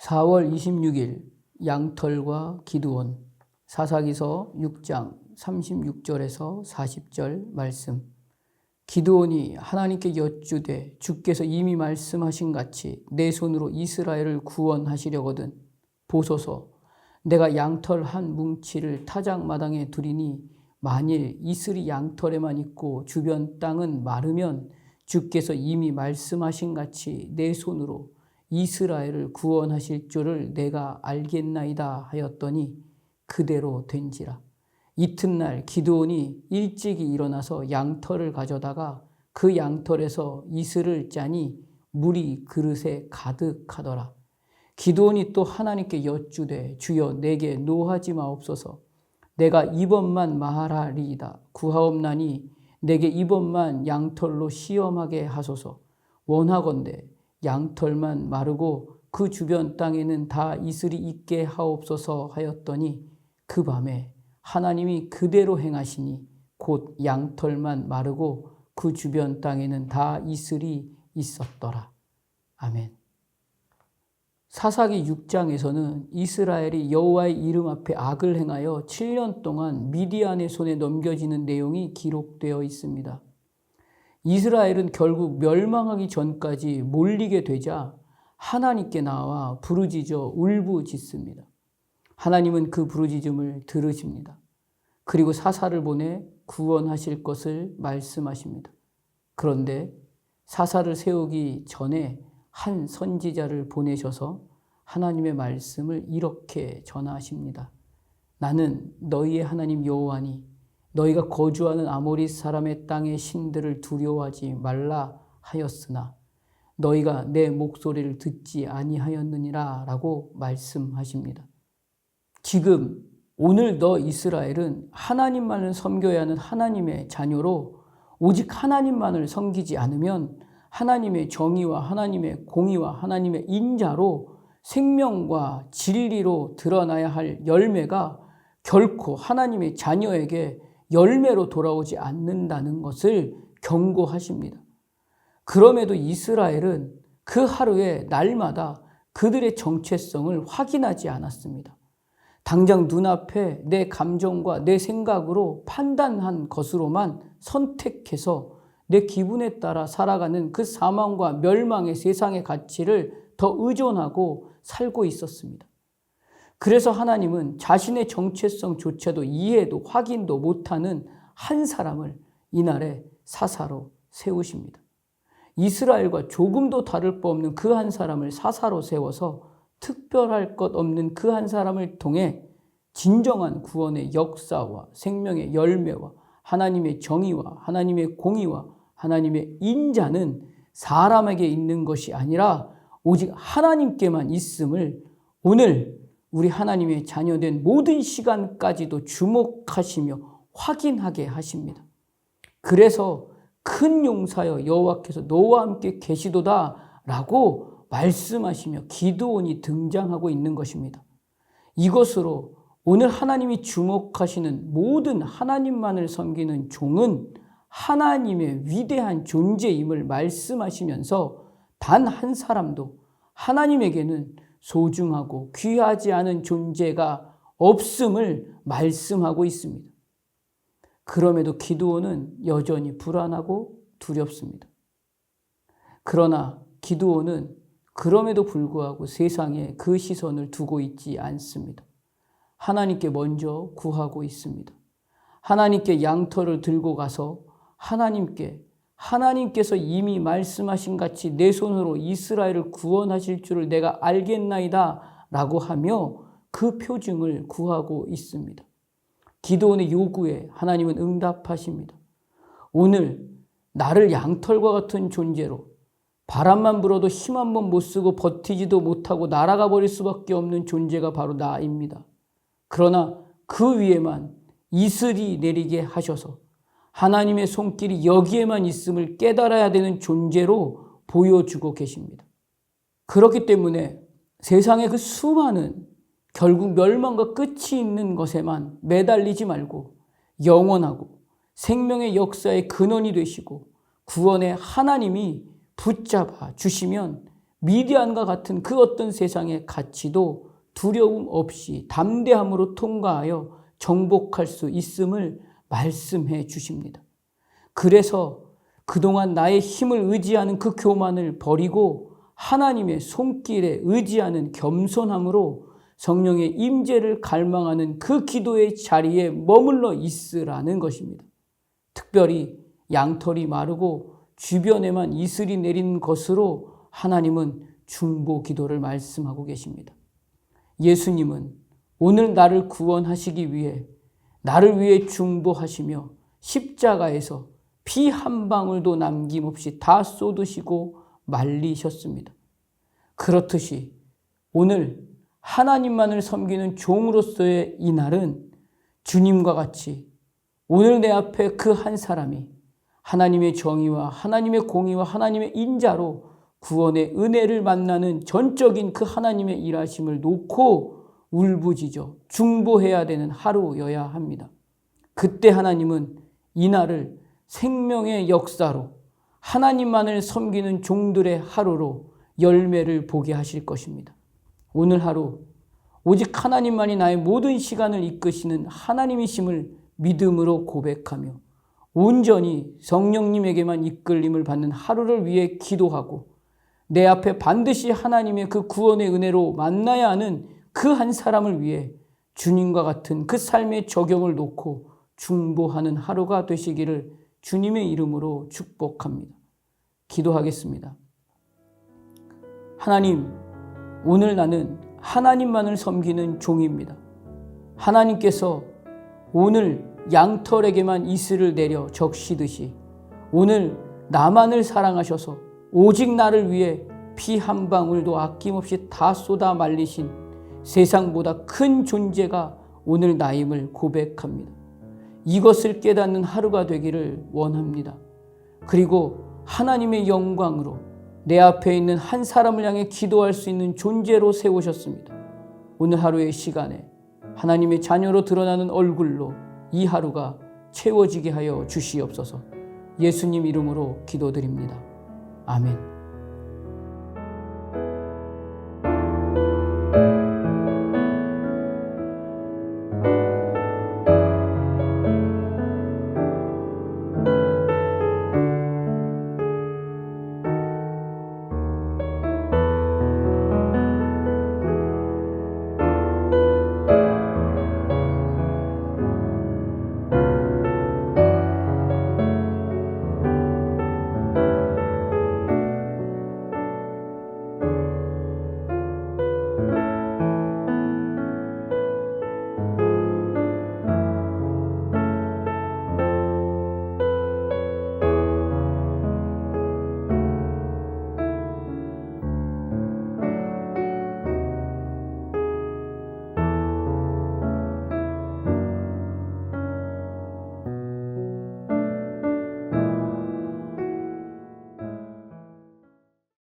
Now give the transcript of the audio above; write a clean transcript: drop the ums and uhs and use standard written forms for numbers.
4월 26일 양털과 기드온. 사사기서 6장 36절에서 40절 말씀. 기드온이 하나님께 여쭈되 주께서 이미 말씀하신 같이 내 손으로 이스라엘을 구원하시려거든 보소서. 내가 양털 한 뭉치를 타작마당에 두리니 만일 이슬이 양털에만 있고 주변 땅은 마르면 주께서 이미 말씀하신 같이 내 손으로 이스라엘을 구원하실 줄을 내가 알겠나이다 하였더니 그대로 된지라. 이튿날 기드온이 일찍이 일어나서 양털을 가져다가 그 양털에서 이슬을 짜니 물이 그릇에 가득하더라. 기드온이 또 하나님께 여쭈되 주여 내게 노하지 마옵소서. 내가 이번만 말하리이다. 구하옵나니 내게 이번만 양털로 시험하게 하소서. 원하건대 양털만 마르고 그 주변 땅에는 다 이슬이 있게 하옵소서 하였더니 그 밤에 하나님이 그대로 행하시니 곧 양털만 마르고 그 주변 땅에는 다 이슬이 있었더라. 아멘. 사사기 6장에서는 이스라엘이 여호와의 이름 앞에 악을 행하여 7년 동안 미디안의 손에 넘겨지는 내용이 기록되어 있습니다. 이스라엘은 결국 멸망하기 전까지 몰리게 되자 하나님께 나와 부르짖어 울부짖습니다. 하나님은 그 부르짖음을 들으십니다. 그리고 사사를 보내 구원하실 것을 말씀하십니다. 그런데 사사를 세우기 전에 한 선지자를 보내셔서 하나님의 말씀을 이렇게 전하십니다. 나는 너희의 하나님 여호와니 너희가 거주하는 아모리 사람의 땅의 신들을 두려워하지 말라 하였으나 너희가 내 목소리를 듣지 아니하였느니라 라고 말씀하십니다. 지금 오늘 너 이스라엘은 하나님만을 섬겨야 하는 하나님의 자녀로 오직 하나님만을 섬기지 않으면 하나님의 정의와 하나님의 공의와 하나님의 인자로 생명과 진리로 드러나야 할 열매가 결코 하나님의 자녀에게 열매로 돌아오지 않는다는 것을 경고하십니다. 그럼에도 이스라엘은 그 하루에 날마다 그들의 정체성을 확인하지 않았습니다. 당장 눈앞에 내 감정과 내 생각으로 판단한 것으로만 선택해서 내 기분에 따라 살아가는 그 사망과 멸망의 세상의 가치를 더 의존하고 살고 있었습니다. 그래서 하나님은 자신의 정체성조차도 이해도 확인도 못하는 한 사람을 이날에 사사로 세우십니다. 이스라엘과 조금도 다를 바 없는 그 한 사람을 사사로 세워서 특별할 것 없는 그 한 사람을 통해 진정한 구원의 역사와 생명의 열매와 하나님의 정의와 하나님의 공의와 하나님의 인자는 사람에게 있는 것이 아니라 오직 하나님께만 있음을 오늘 우리 하나님의 자녀된 모든 시간까지도 주목하시며 확인하게 하십니다. 그래서 큰 용사여 여호와께서 너와 함께 계시도다 라고 말씀하시며 기드온이 등장하고 있는 것입니다. 이것으로 오늘 하나님이 주목하시는 모든 하나님만을 섬기는 종은 하나님의 위대한 존재임을 말씀하시면서 단 한 사람도 하나님에게는 소중하고 귀하지 않은 존재가 없음을 말씀하고 있습니다. 그럼에도 기드온은 여전히 불안하고 두렵습니다. 그러나 기드온은 그럼에도 불구하고 세상에 그 시선을 두고 있지 않습니다. 하나님께 먼저 구하고 있습니다. 하나님께 양털을 들고 가서 하나님께서 이미 말씀하신 같이 내 손으로 이스라엘을 구원하실 줄을 내가 알겠나이다 라고 하며 그 표징을 구하고 있습니다. 기드온의 요구에 하나님은 응답하십니다. 오늘 나를 양털과 같은 존재로 바람만 불어도 힘 한 번 못 쓰고 버티지도 못하고 날아가 버릴 수밖에 없는 존재가 바로 나입니다. 그러나 그 위에만 이슬이 내리게 하셔서 하나님의 손길이 여기에만 있음을 깨달아야 되는 존재로 보여주고 계십니다. 그렇기 때문에 세상의 그 수많은 결국 멸망과 끝이 있는 것에만 매달리지 말고 영원하고 생명의 역사의 근원이 되시고 구원의 하나님이 붙잡아 주시면 미디안과 같은 그 어떤 세상의 가치도 두려움 없이 담대함으로 통과하여 정복할 수 있음을 말씀해 주십니다. 그래서 그동안 나의 힘을 의지하는 그 교만을 버리고 하나님의 손길에 의지하는 겸손함으로 성령의 임재를 갈망하는 그 기도의 자리에 머물러 있으라는 것입니다. 특별히 양털이 마르고 주변에만 이슬이 내리는 것으로 하나님은 중보 기도를 말씀하고 계십니다. 예수님은 오늘 나를 구원하시기 위해 나를 위해 중보하시며 십자가에서 피 한 방울도 남김없이 다 쏟으시고 말리셨습니다. 그렇듯이 오늘 하나님만을 섬기는 종으로서의 이 날은 주님과 같이 오늘 내 앞에 그 한 사람이 하나님의 정의와 하나님의 공의와 하나님의 인자로 구원의 은혜를 만나는 전적인 그 하나님의 일하심을 놓고 울부짖어 중보해야 되는 하루여야 합니다. 그때 하나님은 이 날을 생명의 역사로 하나님만을 섬기는 종들의 하루로 열매를 보게 하실 것입니다. 오늘 하루 오직 하나님만이 나의 모든 시간을 이끄시는 하나님이심을 믿음으로 고백하며 온전히 성령님에게만 이끌림을 받는 하루를 위해 기도하고 내 앞에 반드시 하나님의 그 구원의 은혜로 만나야 하는 그 한 사람을 위해 주님과 같은 그 삶의 적용을 놓고 중보하는 하루가 되시기를 주님의 이름으로 축복합니다. 기도하겠습니다. 하나님, 오늘 나는 하나님만을 섬기는 종입니다. 하나님께서 오늘 양털에게만 이슬을 내려 적시듯이 오늘 나만을 사랑하셔서 오직 나를 위해 피 한 방울도 아낌없이 다 쏟아 말리신 세상보다 큰 존재가 오늘 나임을 고백합니다. 이것을 깨닫는 하루가 되기를 원합니다. 그리고 하나님의 영광으로 내 앞에 있는 한 사람을 향해 기도할 수 있는 존재로 세우셨습니다. 오늘 하루의 시간에 하나님의 자녀로 드러나는 얼굴로 이 하루가 채워지게 하여 주시옵소서. 예수님 이름으로 기도드립니다. 아멘.